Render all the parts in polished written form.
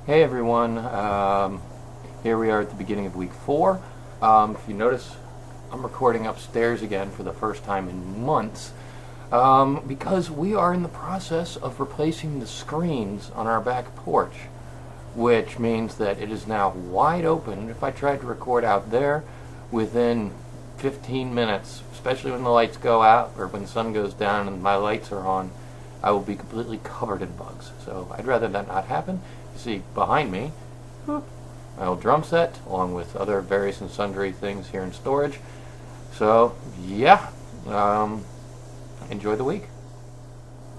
Hey everyone, here we are at the beginning of week 4. If you notice, I'm recording upstairs again for the first time in months because we are in the process of replacing the screens on our back porch, which means that it is now wide open. If I tried to record out there, within 15 minutes, especially when the lights go out or when the sun goes down and my lights are on, I will be completely covered in bugs. So I'd rather that not happen. You see behind me, my old drum set, along with other various and sundry things here in storage. So yeah, enjoy the week.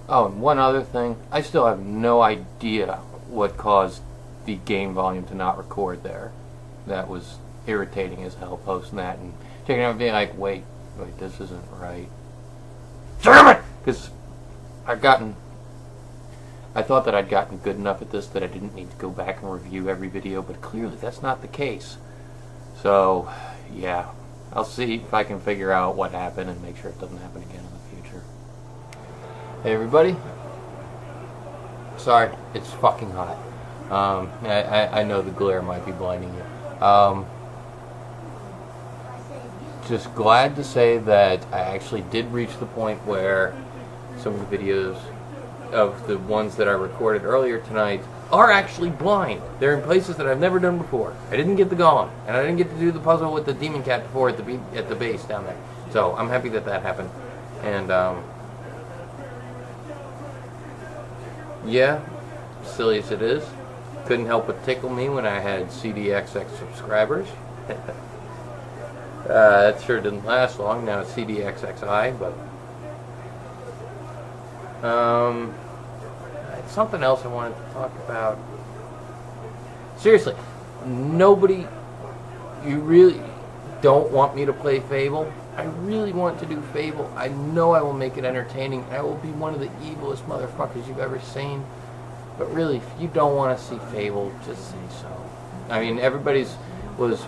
Oh, and one other thing, I still have no idea what caused the game volume to not record there. That was irritating as hell, posting that and checking out and being like, wait, this isn't right. Damn it! Because I thought that I'd gotten good enough at this that I didn't need to go back and review every video, but clearly that's not the case. So, yeah, I'll see if I can figure out what happened and make sure it doesn't happen again in the future. Hey everybody. Sorry, it's fucking hot. I know the glare might be blinding you. Just glad to say that I actually did reach the point where some of the videos of the ones that I recorded earlier tonight are actually blind. They're in places that I've never done before. I didn't get the golem, and I didn't get to do the puzzle with the demon cat before at the base down there. So I'm happy that that happened. And yeah, silly as it is, couldn't help but tickle me when I had CDXX subscribers. That sure didn't last long. Now it's CDXXI, but something else I wanted to talk about. Seriously, nobody, you really don't want me to play Fable? I really want to do Fable. I know I will make it entertaining. I will be one of the evilest motherfuckers you've ever seen. But really, if you don't want to see Fable, just say so. I mean, everybody's was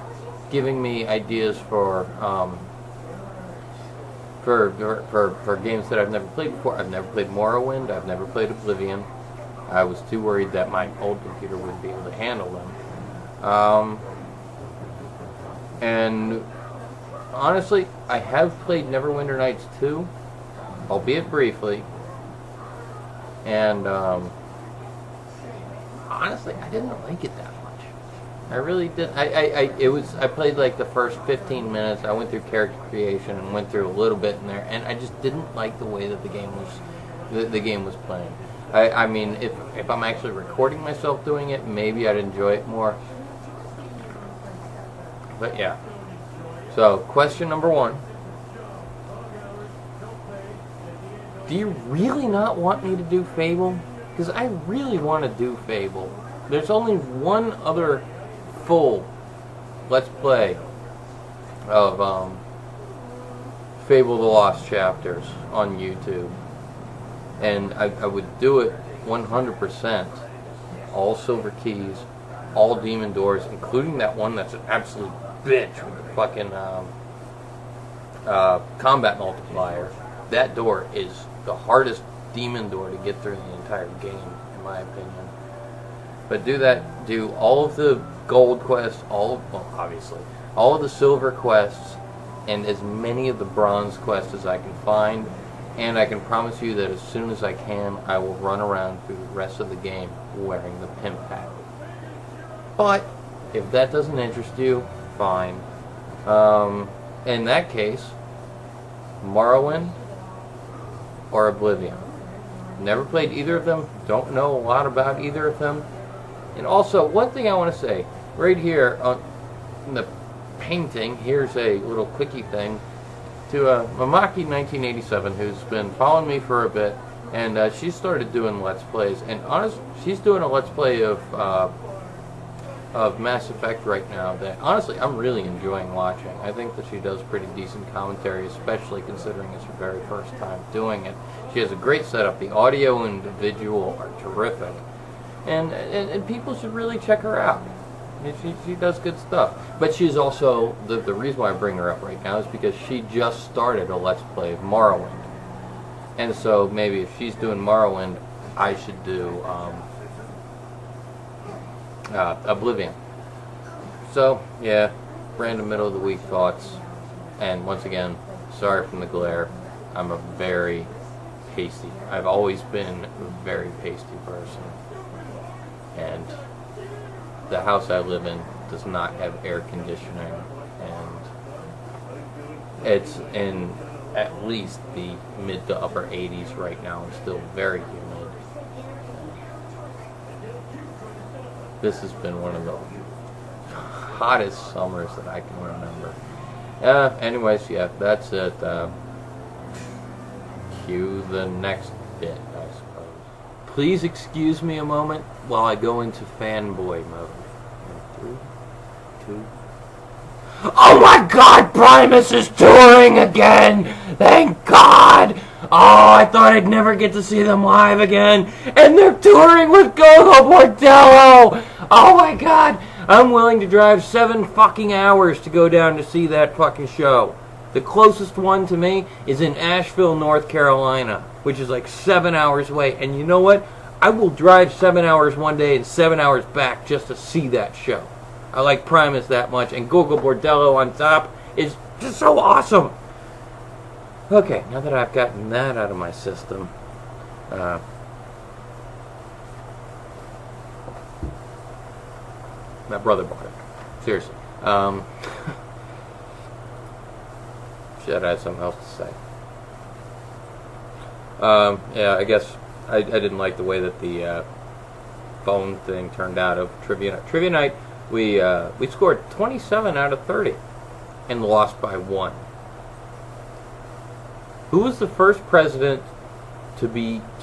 giving me ideas for games that I've never played before. I've never played Morrowind. I've never played Oblivion. I was too worried that my old computer wouldn't be able to handle them. And honestly, I have played Neverwinter Nights 2, albeit briefly. And honestly, I didn't like it that much. I really did. I played like the first 15 minutes. I went through character creation and went through a little bit in there, and I just didn't like the way that the game was playing. I mean, if I'm actually recording myself doing it, maybe I'd enjoy it more. But yeah. So, question number 1. Do you really not want me to do Fable? Because I really want to do Fable. There's only one other full Let's Play of Fable the Lost Chapters on YouTube. And I would do it 100%. All silver keys, all demon doors, including that one that's an absolute bitch with the fucking combat multiplier. That door is the hardest demon door to get through the entire game, in my opinion. But do that, do all of the gold quests, obviously, all of the silver quests, and as many of the bronze quests as I can find. And I can promise you that as soon as I can, I will run around through the rest of the game wearing the pimp hat. But if that doesn't interest you, fine. In that case, Morrowind or Oblivion. Never played either of them. Don't know a lot about either of them. And also, one thing I want to say, right here in the painting, here's a little quickie thing to Mamaki 1987, who's been following me for a bit, and she started doing Let's Plays. And honestly, she's doing a Let's Play of Mass Effect right now that honestly I'm really enjoying watching. I think that she does pretty decent commentary, especially considering it's her very first time doing it. She has a great setup. The audio and the visual are terrific, and people should really check her out. She does good stuff. But she's also, the reason why I bring her up right now is because she just started a Let's Play of Morrowind. And so maybe if she's doing Morrowind, I should do Oblivion. So, yeah, random middle of the week thoughts. And once again, sorry from the glare. I'm a very pasty. I've always been a very pasty person. And the house I live in does not have air conditioning. And it's in at least the mid to upper 80s right now and still very humid. This has been one of the hottest summers that I can remember. Anyways, yeah, that's it. Cue the next bit, I suppose. Please excuse me a moment while I go into fanboy mode. 3, 2. Oh my God, Primus is touring again! Thank God! Oh, I thought I'd never get to see them live again, and they're touring with Gogol Bordello! Oh my God! I'm willing to drive 7 fucking hours to go down to see that fucking show. The closest one to me is in Asheville, North Carolina, which is like 7 hours away. And you know what? I will drive 7 hours one day and 7 hours back just to see that show. I like Primus that much, and Gogol Bordello on top is just so awesome. Okay, now that I've gotten that out of my system, my brother bought it. Seriously. Shit, I had something else to say. Yeah, I guess I didn't like the way that the phone thing turned out of Trivia Night. Trivia Night, we scored 27 out of 30 and lost by 1. Who was the first president to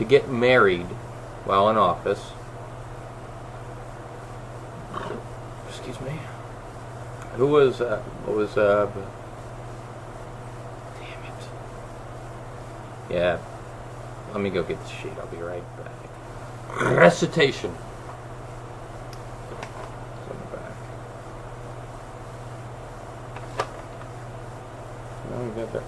get married while in office? Excuse me. Who was damn it. Yeah. Let me go get the sheet. I'll be right back. Recitation. It's on the back. No, we got that.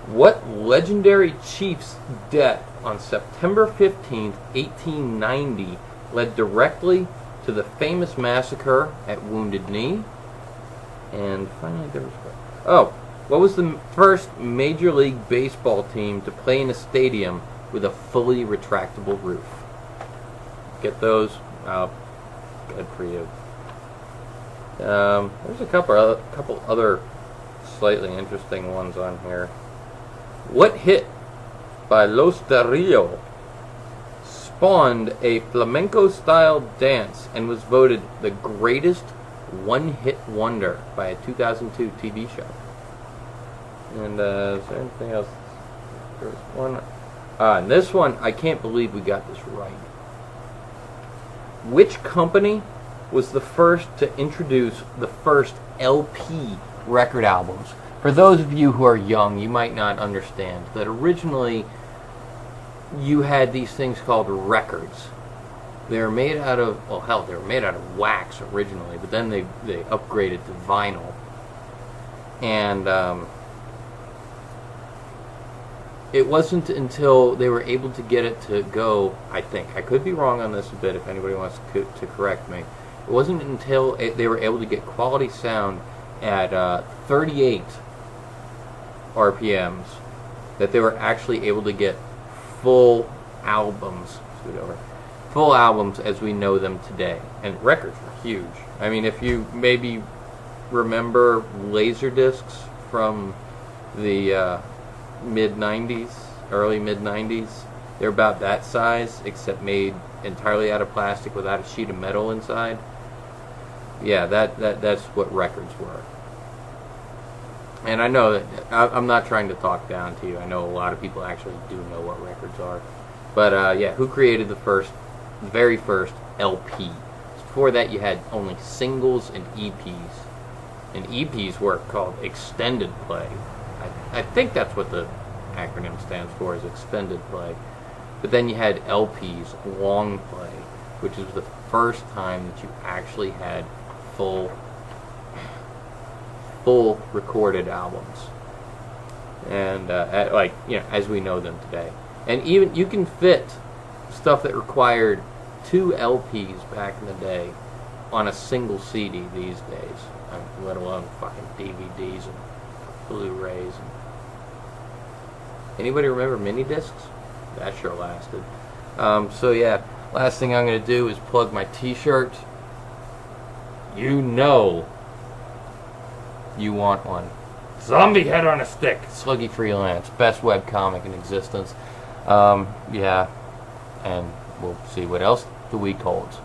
What legendary chief's death on September 15th, 1890 led directly to the famous massacre at Wounded Knee? And finally there was... what was the first Major League Baseball team to play in a stadium with a fully retractable roof? Get those? Oh, good for you. There's a couple other slightly interesting ones on here. What hit by Los Del Rio spawned a flamenco-style dance and was voted the greatest one-hit wonder by a 2002 TV show? And is there anything else? There's one. And this one, I can't believe we got this right. Which company was the first to introduce the first LP record albums? For those of you who are young, you might not understand that originally you had these things called records. They were made out of, well, hell, they were made out of wax originally, but then they upgraded to vinyl. And it wasn't until they were able to get it to go, I think, I could be wrong on this a bit if anybody wants to correct me, it wasn't until they were able to get quality sound at 38 RPMs that they were actually able to get full albums, full albums as we know them today. And records were huge. I mean, if you maybe remember Laserdiscs from the mid-90s, early mid-90s, they're about that size, except made entirely out of plastic without a sheet of metal inside. Yeah, that's what records were. And I know that I'm not trying to talk down to you. I know a lot of people actually do know what records are. But yeah, who created the very first LP? Before that, you had only singles and EPs. And EPs were called extended play. I think that's what the acronym stands for, is extended play. But then you had LPs, long play, which is the first time that you actually had full recorded albums, and like, you know, as we know them today. And even you can fit stuff that required 2 LPs back in the day on a single CD these days, let alone fucking DVDs and Blu-rays. Anybody remember mini discs? That sure lasted. So yeah, last thing I'm gonna do is plug my T-shirt. You know you want one. Zombie Head on a Stick. Sluggy Freelance, best webcomic in existence. Yeah, and we'll see what else the week holds.